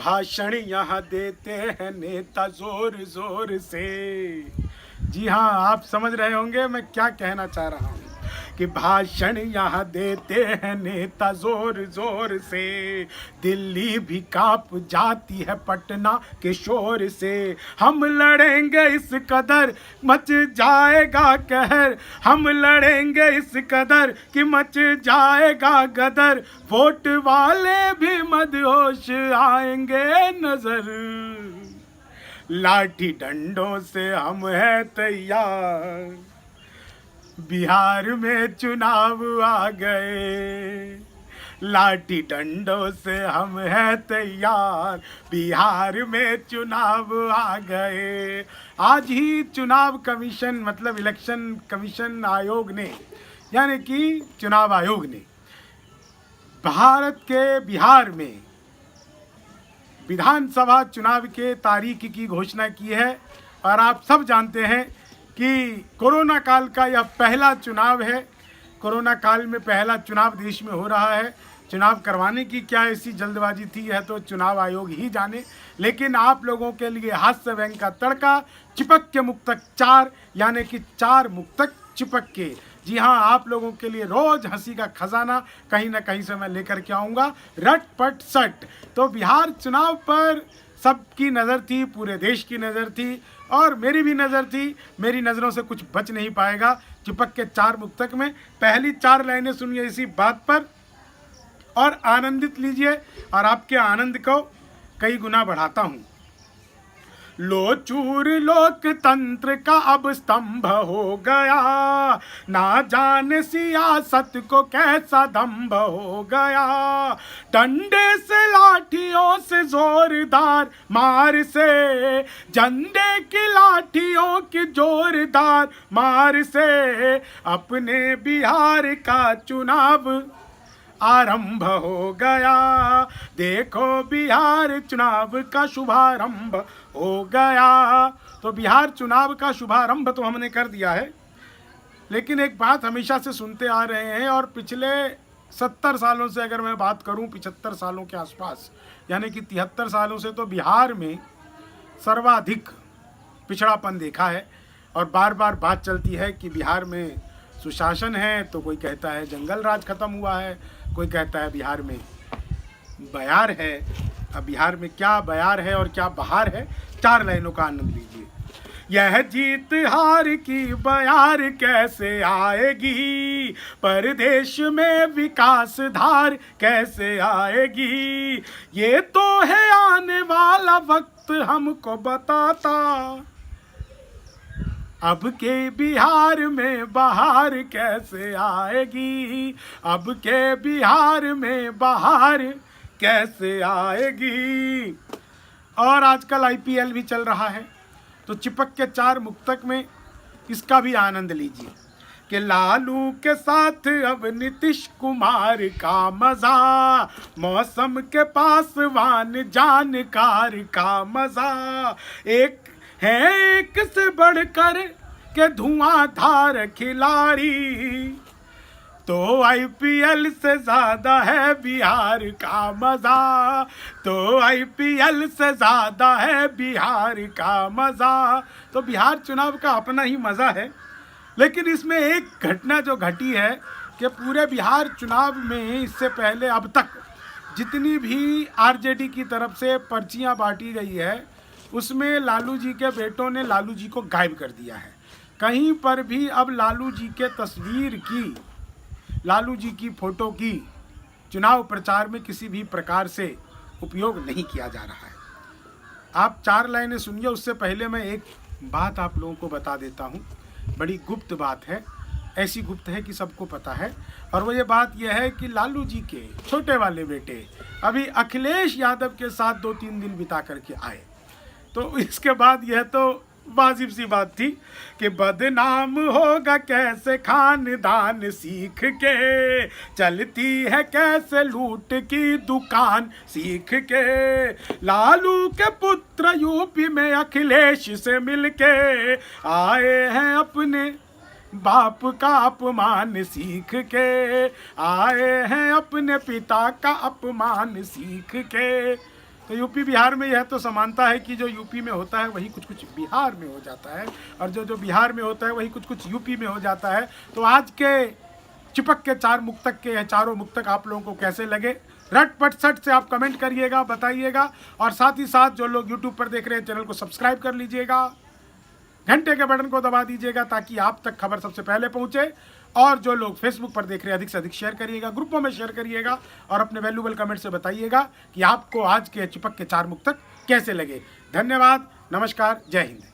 भाषण यहाँ देते हैं नेता जोर जोर से। जी हाँ, आप समझ रहे होंगे मैं क्या कहना चाह रहा हूँ कि भाषण यहाँ देते हैं नेता जोर जोर से। दिल्ली भी कांप जाती है पटना के शोर से। हम लड़ेंगे इस कदर मच जाएगा कहर, हम लड़ेंगे इस कदर कि मच जाएगा गदर। वोट वाले भी मदहोश आएंगे नजर, लाठी डंडों से हम हैं तैयार। बिहार में चुनाव आ गए, लाठी डंडों से हम हैं तैयार। बिहार में चुनाव आ गए। आज ही चुनाव कमीशन मतलब इलेक्शन कमीशन आयोग ने यानी कि चुनाव आयोग ने भारत के बिहार में विधानसभा चुनाव के तारीख की घोषणा की है। और आप सब जानते हैं कि कोरोना काल का यह पहला चुनाव है। कोरोना काल में पहला चुनाव देश में हो रहा है। चुनाव करवाने की क्या ऐसी जल्दबाजी थी, यह तो चुनाव आयोग ही जाने। लेकिन आप लोगों के लिए हास्य व्यंग का तड़का, चिपक के मुक्तक 4 यानी कि 4 मुक्तक चिपक के। जी हाँ, आप लोगों के लिए रोज हंसी का खजाना कहीं ना कहीं से मैं लेकर के आऊँगा, रट पट सट। तो बिहार चुनाव पर सबकी नज़र थी, पूरे देश की नज़र थी और मेरी भी नज़र थी। मेरी नज़रों से कुछ बच नहीं पाएगा। चिपक के 4 मुक्तक में पहली 4 लाइनें सुनिए इसी बात पर और आनंदित लीजिए, और आपके आनंद को कई गुना बढ़ाता हूँ। लो चूर लोकतंत्र का अब स्तंभ हो गया, ना जाने सियासत को कैसा दंभ हो गया। डंडे से लाठियों से जोरदार मार से, झंडे की लाठियों की जोरदार मार से अपने बिहार का चुनाव आरंभ हो गया। देखो बिहार चुनाव का शुभारंभ हो गया। तो बिहार चुनाव का शुभारंभ तो हमने कर दिया है, लेकिन एक बात हमेशा से सुनते आ रहे हैं और पिछले 70 सालों से अगर मैं बात करूं, 75 सालों के आसपास यानी कि 73 सालों से तो बिहार में सर्वाधिक पिछड़ापन देखा है। और बार बार बात चलती है कि बिहार में सुशासन है, तो कोई कहता है जंगल राज खत्म हुआ है, कोई कहता है बिहार में बयार है। अब बिहार में क्या बयार है और क्या बहार है, 4 लाइनों का आनंद लीजिए। यह जीत हार की बयार कैसे आएगी, परदेश में विकास धार कैसे आएगी। ये तो है आने वाला वक्त हमको बताता, अब के बिहार में बहार कैसे आएगी, अब के बिहार में बहार कैसे आएगी। और आजकल IPL भी चल रहा है, तो चिपक के 4 मुक्तक में इसका भी आनंद लीजिए कि लालू के साथ अब नीतीश कुमार का मजा, मौसम के पासवान जानकार का मजा। एक है एक से बढ़कर के धुआंधार खिलाड़ी, तो IPL से ज्यादा है बिहार का मजा, तो IPL से ज्यादा है बिहार का मजा। तो बिहार चुनाव का अपना ही मजा है। लेकिन इसमें एक घटना जो घटी है कि पूरे बिहार चुनाव में इससे पहले अब तक जितनी भी RJD की तरफ से पर्चियां बांटी गई है, उसमें लालू जी के बेटों ने लालू जी को गायब कर दिया है। कहीं पर भी अब लालू जी के तस्वीर की, लालू जी की फ़ोटो की चुनाव प्रचार में किसी भी प्रकार से उपयोग नहीं किया जा रहा है। आप 4 लाइनें सुनिए, उससे पहले मैं एक बात आप लोगों को बता देता हूँ। बड़ी गुप्त बात है, ऐसी गुप्त है कि सबको पता है। और वो ये बात यह है कि लालू जी के छोटे वाले बेटे अभी अखिलेश यादव के साथ 2-3 दिन बिता करके आए। तो इसके बाद यह तो वाजिब सी बात थी कि बदनाम होगा कैसे खानदान सीख के, चलती है कैसे लूट की दुकान सीख के। लालू के पुत्र यूपी में अखिलेश से मिलके आए हैं अपने बाप का अपमान सीख के, आए हैं अपने पिता का अपमान सीख के। तो यूपी बिहार में यह तो समानता है कि जो यूपी में होता है वही कुछ कुछ बिहार में हो जाता है, और जो बिहार में होता है वही कुछ कुछ यूपी में हो जाता है। तो आज के चिपक के चार मुक्तक के यह चारों मुक्तक आप लोगों को कैसे लगे, रट पट सट से आप कमेंट करिएगा, बताइएगा। और साथ ही साथ जो लोग यूट्यूब पर देख रहे हैं चैनल को सब्सक्राइब कर लीजिएगा, घंटे के बटन को दबा दीजिएगा ताकि आप तक खबर सबसे पहले पहुंचे। और जो लोग फेसबुक पर देख रहे हैं अधिक से अधिक शेयर करिएगा, ग्रुपों में शेयर करिएगा और अपने वैल्यूबल कमेंट से बताइएगा कि आपको आज के चिपक के चार मुक्तक कैसे लगे। धन्यवाद, नमस्कार, जय हिंद।